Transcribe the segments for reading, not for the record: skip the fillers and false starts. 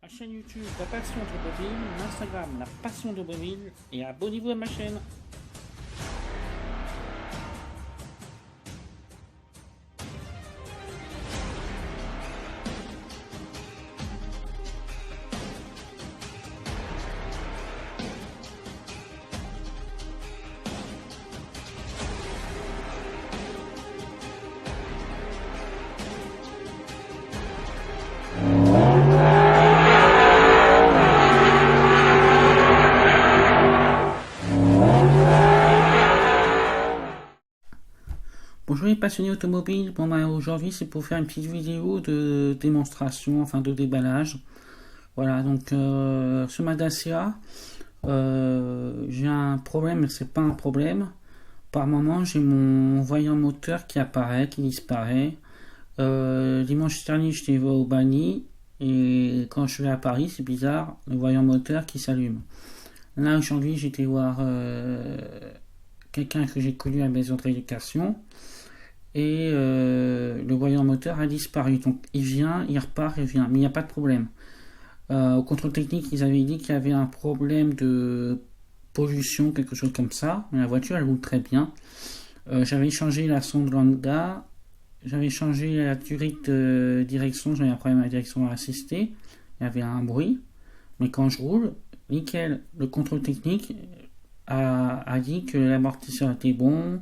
La chaîne YouTube La Passion Automobile, l'Instagram La Passion Automobile et abonnez-vous à ma chaîne. Bonjour les passionnés automobiles, aujourd'hui c'est pour faire une petite vidéo de démonstration, enfin de déballage. Voilà, donc ce Dacia, j'ai un problème, mais c'est pas un problème. Par moment j'ai mon voyant moteur qui apparaît, qui disparaît. Dimanche dernier j'étais au Bani et quand je vais à Paris, c'est bizarre, le voyant moteur qui s'allume. Là aujourd'hui j'étais voir quelqu'un que j'ai connu à la maison de rééducation. Et le voyant moteur a disparu. Donc il vient, il repart, il vient. Mais il n'y a pas de problème. Au contrôle technique, ils avaient dit qu'il y avait un problème de pollution, quelque chose comme ça. Mais la voiture, elle roule très bien. J'avais changé la sonde lambda. J'avais changé la durite de direction. J'avais un problème à la direction assistée. Il y avait un bruit. Mais quand je roule, nickel. Le contrôle technique a dit que l'amortisseur était bon,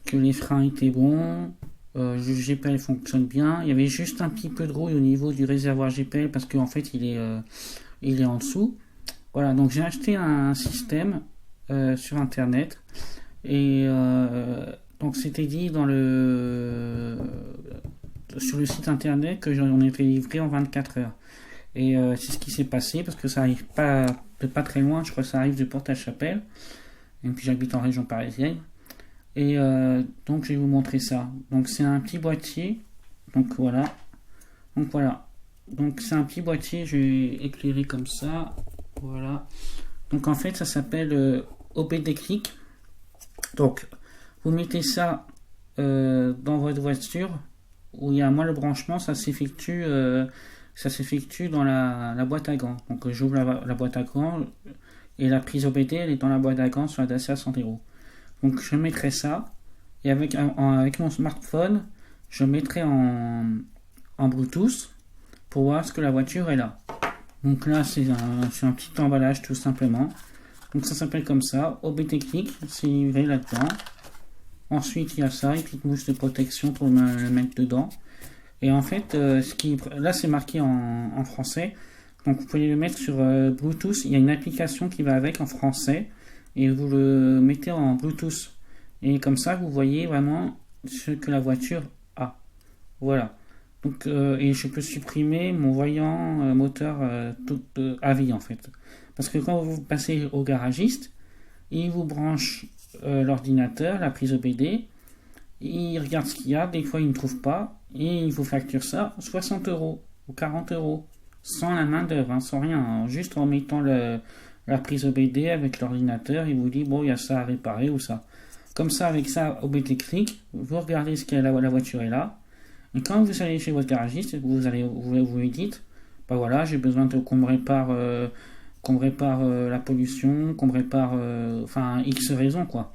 que les freins étaient bons, le GPL fonctionne bien. Il y avait juste un petit peu de rouille au niveau du réservoir GPL parce qu'en fait il est en dessous. Voilà, donc j'ai acheté un système sur internet et donc c'était dit sur le site internet que j'en ai fait livrer en 24 heures. Et c'est ce qui s'est passé parce que ça arrive pas très loin, je crois que ça arrive de Porte-à-Chapelle. Et puis j'habite en région parisienne. Et donc je vais vous montrer ça. Donc c'est un petit boîtier. Donc voilà. Donc c'est un petit boîtier, je vais éclairer comme ça. Voilà. Donc en fait ça s'appelle OBD Click. Donc vous mettez ça dans votre voiture où il y a le branchement, ça s'effectue dans la boîte à gants. Donc j'ouvre la boîte à gants et la prise OBD elle est dans la boîte à gants sur la Dacia Sandero. Donc je mettrai ça et avec mon smartphone je mettrai en Bluetooth pour voir ce que la voiture est là. Donc là c'est un petit emballage tout simplement. Donc ça s'appelle comme ça, OB Technique, c'est livré là-dedans. Ensuite il y a ça, une petite mouche de protection pour le mettre dedans. Et en fait là c'est marqué en français. Donc vous pouvez le mettre sur Bluetooth, il y a une application qui va avec en français. Et vous le mettez en Bluetooth. Et comme ça, vous voyez vraiment ce que la voiture a. Voilà. Donc, et je peux supprimer mon voyant moteur à vie en fait. Parce que quand vous passez au garagiste, il vous branche l'ordinateur, la prise OBD. Il regarde ce qu'il y a. Des fois, il ne trouve pas. Et il vous facture ça 60 € ou 40 €. Sans la main d'œuvre, sans rien. Juste en mettant la prise OBD avec l'ordinateur, il vous dit bon il y a ça à réparer ou ça. Comme ça avec ça OBD Click, vous regardez ce qu'il y a la voiture est là. Et quand vous allez chez votre garagiste, vous lui dites bah voilà j'ai besoin qu'on me répare la pollution, qu'on me répare enfin X raisons quoi.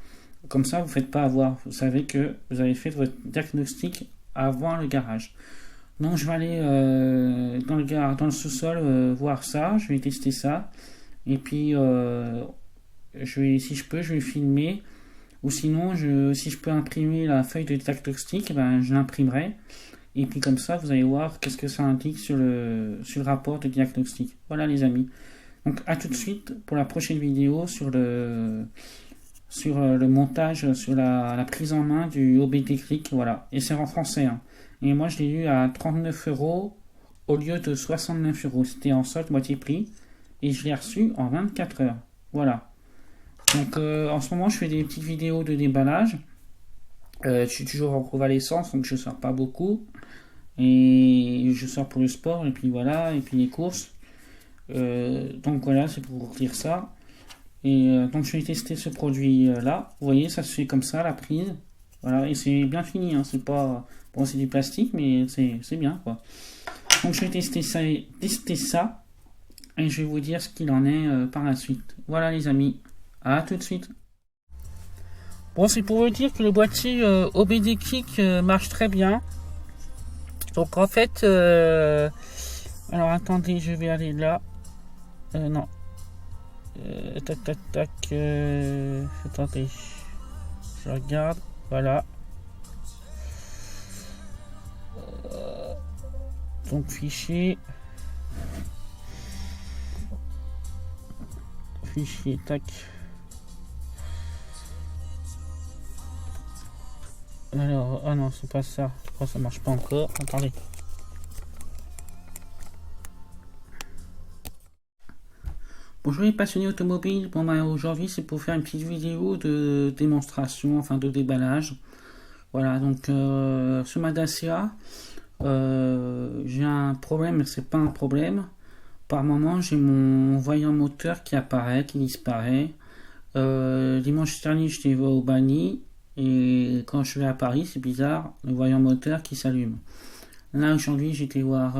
Comme ça vous faites pas avoir, vous savez que vous avez fait votre diagnostic avant le garage. Donc je vais aller dans le sous-sol voir ça, je vais tester ça. Et puis, si je peux, je vais filmer. Ou sinon, si je peux imprimer la feuille de diagnostic, je l'imprimerai. Et puis comme ça, vous allez voir qu'est-ce que ça indique sur le rapport de diagnostic. Voilà les amis. Donc à tout de suite pour la prochaine vidéo sur le montage, sur la prise en main du OBD Click. Voilà. Et c'est en français. Hein. Et moi, je l'ai eu à 39 € au lieu de 69 €. C'était en solde moitié prix. Et je l'ai reçu en 24 heures. Voilà. Donc en ce moment je fais des petites vidéos de déballage. Je suis toujours en convalescence donc je sors pas beaucoup. Et je sors pour le sport et puis voilà. Et puis les courses. Donc voilà c'est pour vous dire ça. Et donc je vais tester ce produit là. Vous voyez ça se fait comme ça la prise. Voilà et c'est bien fini. Hein. C'est pas... Bon c'est du plastique mais c'est bien quoi. Donc je vais tester ça. et je vais vous dire ce qu'il en est par la suite. Voilà les amis, à tout de suite. Bon, c'est pour vous dire que le boîtier OBD Click marche très bien. Donc en fait, alors attendez, je vais aller là. Non. Tac tac tac. Attendez. Je regarde. Voilà. Donc fichier. Fichier, tac. Alors, ah non, c'est pas ça. Je crois que ça marche pas encore. Attendez. Bonjour les passionnés automobiles. Bon, bah, aujourd'hui, c'est pour faire une petite vidéo de démonstration, enfin de déballage. Voilà, donc sur ma Dacia, j'ai un problème, mais c'est pas un problème. Par moment, j'ai mon voyant moteur qui apparaît, qui disparaît. Dimanche dernier, je l'ai vu au Bani. Et quand je vais à Paris, c'est bizarre, le voyant moteur qui s'allume. Là, aujourd'hui, j'étais voir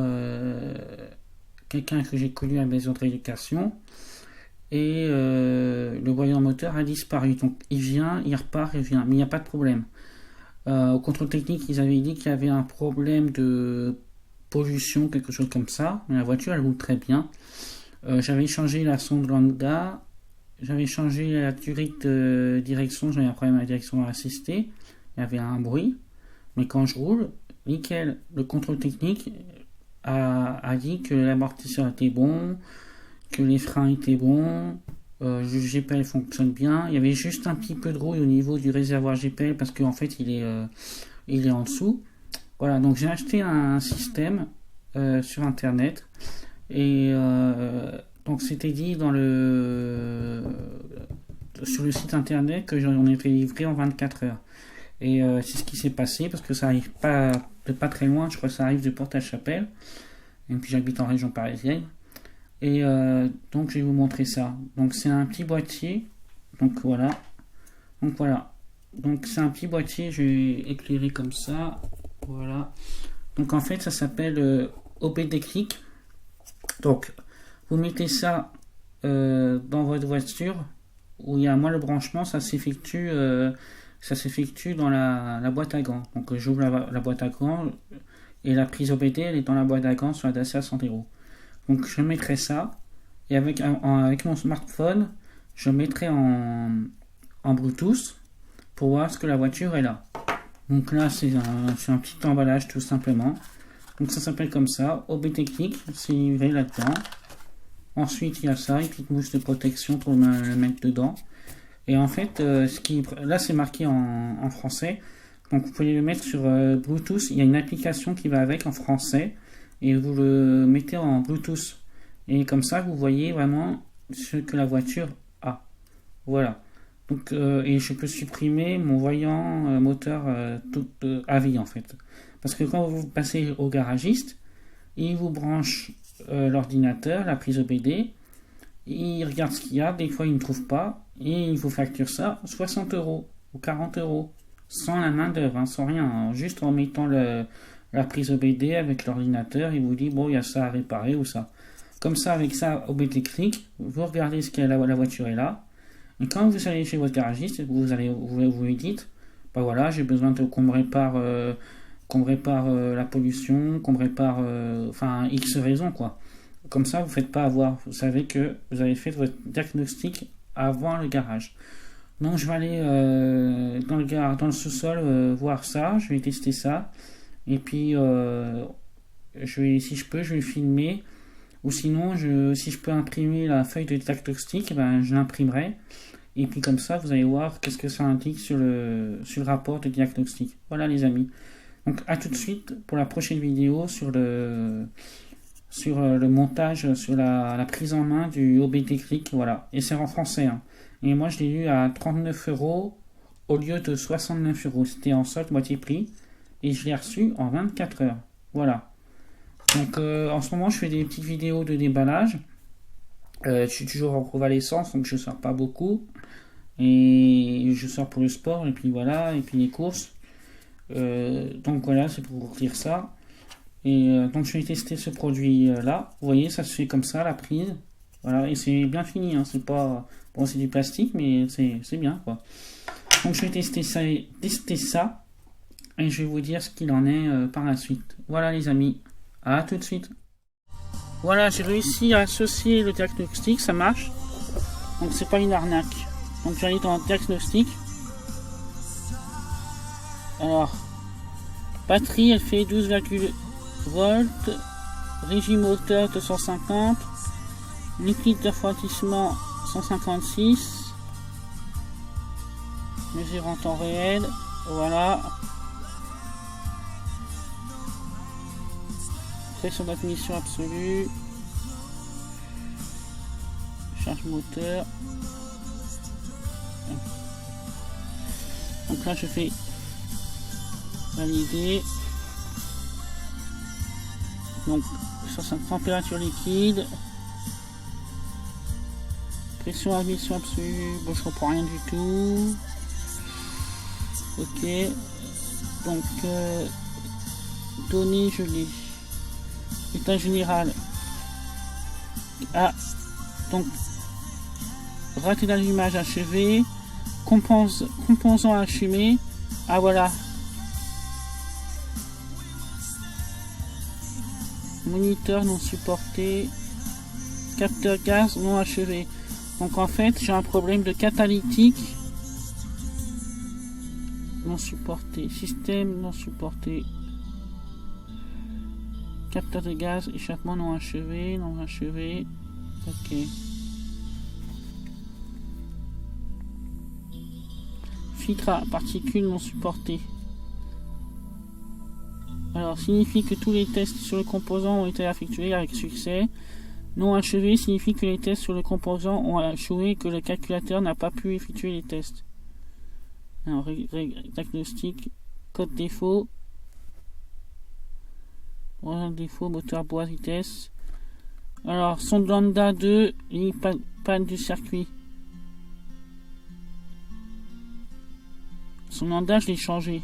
quelqu'un que j'ai connu à la maison de rééducation. Et le voyant moteur a disparu. Donc, il vient, il repart, il vient. Mais il n'y a pas de problème. Au contrôle technique, ils avaient dit qu'il y avait un problème de pollution, quelque chose comme ça. Mais la voiture, elle roule très bien. J'avais changé la sonde lambda. J'avais changé la durée de direction, j'avais un problème à la direction assistée, il y avait un bruit, mais quand je roule, nickel. Le contrôle technique a dit que l'amortisseur était bon, que les freins étaient bons, le GPL fonctionne bien. Il y avait juste un petit peu de rouille au niveau du réservoir GPL parce qu'en fait il est en dessous. Voilà, donc j'ai acheté un système sur internet et donc c'était dit sur le site internet que j'en ai fait livrer en 24 heures. Et c'est ce qui s'est passé parce que ça arrive pas de pas très loin, je crois que ça arrive de Porte-à-Chapelle. Et puis j'habite en région parisienne. Et donc je vais vous montrer ça. Donc c'est un petit boîtier. Donc voilà. Donc c'est un petit boîtier, je vais éclairer comme ça. Voilà. Donc en fait ça s'appelle OBD Click. Donc vous mettez ça dans votre voiture où il y a moins le branchement, ça s'effectue dans la boîte à gants. Donc j'ouvre la boîte à gants et la prise OBD elle est dans la boîte à gants sur la Dacia Sandero. Donc je mettrai ça et avec mon smartphone je mettrai en Bluetooth pour voir ce que la voiture est là. Donc là c'est un petit emballage tout simplement. Donc ça s'appelle comme ça, OBD Click, c'est livré là-dedans. Ensuite il y a ça, une petite mousse de protection pour le mettre dedans. Et en fait, là c'est marqué en français. Donc vous pouvez le mettre sur Bluetooth. Il y a une application qui va avec en français. Et vous le mettez en Bluetooth. Et comme ça, vous voyez vraiment ce que la voiture a. Voilà. Donc, et je peux supprimer mon voyant moteur à vie en fait. Parce que quand vous passez au garagiste, il vous branche l'ordinateur, la prise OBD. Il regarde ce qu'il y a. Des fois, il ne trouve pas. Et il vous facture ça 60 € ou 40 €. Sans la main d'œuvre, hein, sans rien. Hein, juste en mettant la prise OBD avec l'ordinateur. Il vous dit, bon, il y a ça à réparer ou ça. Comme ça, avec ça, OBD Click, vous regardez ce qu'il y a, la voiture est là. Et quand vous allez chez votre garagiste, vous lui dites, bah voilà, j'ai besoin qu'on me répare la pollution, qu'on me répare, enfin, X raisons, quoi. Comme ça, vous ne faites pas avoir. Vous savez que vous avez fait votre diagnostic avant le garage. Donc, je vais aller dans le sous-sol voir ça. Je vais tester ça. Et puis, si je peux, je vais filmer. Ou sinon, si je peux imprimer la feuille de diagnostic, ben, je l'imprimerai. Et puis, comme ça, vous allez voir qu'est-ce que ça indique sur le rapport de diagnostic. Voilà, les amis. Donc, à tout de suite pour la prochaine vidéo sur le montage, sur la prise en main du OBD Click, voilà. Et c'est en français, hein. Et moi, je l'ai eu à 39 € au lieu de 69 €. C'était en solde moitié prix. Et je l'ai reçu en 24 heures. Voilà. Donc, en ce moment, je fais des petites vidéos de déballage. Je suis toujours en convalescence, donc je sors pas beaucoup. Et je sors pour le sport, et puis voilà, et puis les courses. Donc voilà, c'est pour vous dire ça. Et donc je vais tester ce produit là. Vous voyez, ça se fait comme ça, la prise. Voilà, et c'est bien fini, hein. C'est pas... Bon, c'est du plastique, mais c'est bien, quoi. Donc je vais tester ça, et je vais vous dire ce qu'il en est par la suite. Voilà les amis, à tout de suite. Voilà, j'ai réussi à associer le diagnostic, ça marche. Donc c'est pas une arnaque. Donc j'allais dans le diagnostic. Alors, batterie, elle fait 12,8 volts. Régime moteur 250. Liquide de refroidissement 156. Mesure en temps réel. Voilà. Pression d'admission absolue. Charge moteur. Donc là je fais valider. Donc sur sa température liquide. Pression admission absolue. Bon, je comprends rien du tout. Ok. Donc données je l'ai. État général. Ah. Donc raté d'allumage achevé. Composant achevé. Ah voilà. Moniteur non supporté. Capteur gaz non achevé. Donc en fait j'ai un problème de catalytique non supporté. Système non supporté. Capteur de gaz, échappement non achevé, ok. Filtre à particules non supporté. Alors, signifie que tous les tests sur le composant ont été effectués avec succès. Non achevé signifie que les tests sur le composant ont échoué et que le calculateur n'a pas pu effectuer les tests. Alors, diagnostic, code défaut. Défaut, moteur boîte vitesse. Alors, sonde lambda 2, panne du circuit. Son lambda, je l'ai changé.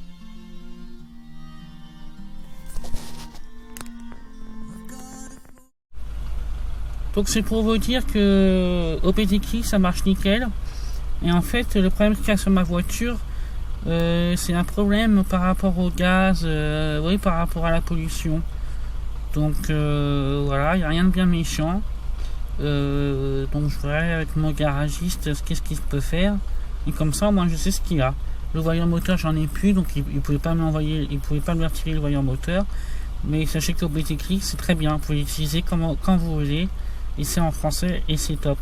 Donc c'est pour vous dire que OBDclick ça marche nickel. Et en fait, le problème qu'il y a sur ma voiture, c'est un problème par rapport au gaz, oui, par rapport à la pollution. Donc voilà, il n'y a rien de bien méchant. Donc je verrai avec mon garagiste qu'est-ce qu'il peut faire. Et comme ça, moi je sais ce qu'il a. Le voyant moteur, j'en ai plus, donc il pouvait pas m'envoyer, il pouvait pas me retirer le voyant moteur. Mais sachez que OBDclick c'est très bien, vous pouvez l'utiliser quand vous voulez. Et c'est en français et c'est top.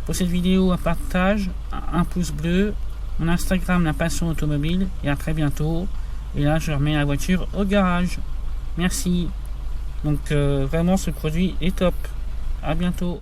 Pour cette vidéo, un partage, un pouce bleu, mon Instagram, la passion automobile, et à très bientôt. Et là, je remets la voiture au garage. Merci. Donc vraiment, ce produit est top. À bientôt.